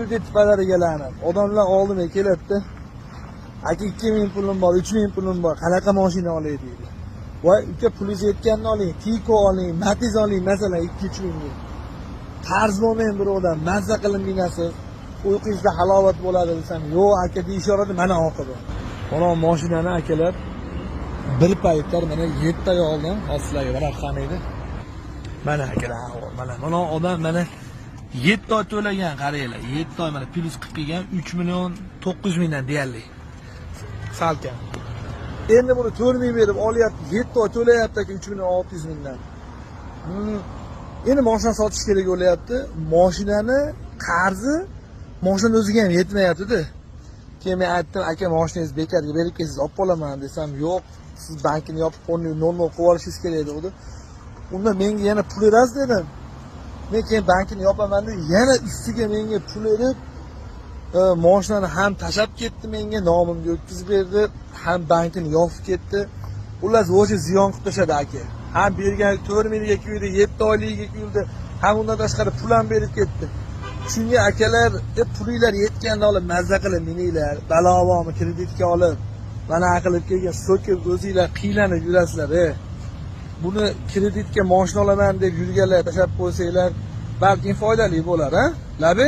kredit palarigalarni odamlar oldimga keladi. Aka 2000 pulim bor, 3000 pulim bor, qanaqa mashina olay deydi. Voy, uka pulingiz yetganini oling, Tiko oling, Matiz oling, masalan 2-3 mingga. Qarz bo'lmang birodar, mazza qilib minasiz. Uyqungizda halovat bo'ladi desam, yo'q aka deyishardi, mana oqidi. Mana mashinani akalar bir paytlar mana 7 oy oldin hozirlarga qarab qanaydi. Mana akalar, mana odam mana 7 oy to'lagan qaranglar. 7 oy mana plus 40 kelgan 3 million 900 mingdan deyarli. Salkam. Endi buni 4 ming berib olyapti, 7 oy to'layapti aka 3 million 600 mingdan. Endi mashina sotish kerak bo'lyapti. Mashinani qarzi mashina o'ziga ham yetmayapti-da. Keyin men aytdim, aka mashinangizni bekarga berib kelsiz, olib qolaman desam, yo'q, siz bankini yopib qo'ying, nol qilib olishingiz kerak dedi. Unda menga yana pul berasiz dedim. Men keyin bankini yopaman deb yana ustiga menga pul berib, mashinani ham tashab ketdi menga, nomimga o'tkazib berdi, ham bankini yopib ketdi. Ular o'sha ziyon qilib tashadi aka. Ham bergan 4 mingga kuydi, 7 oyligiga kuydi, ham undan tashqari pul ham berib ketdi. Shunga akalar, pulinglar yetganda olib mazza qilib mininglar, balavomi kreditga olib, mana qilib kelgan so'kib o'zinglar qiynalib yurasizlar. Buni kreditga mashina olaman deb yurganlar tashab qo'ysanglar, balki foydali bo'lar, ha? Labi?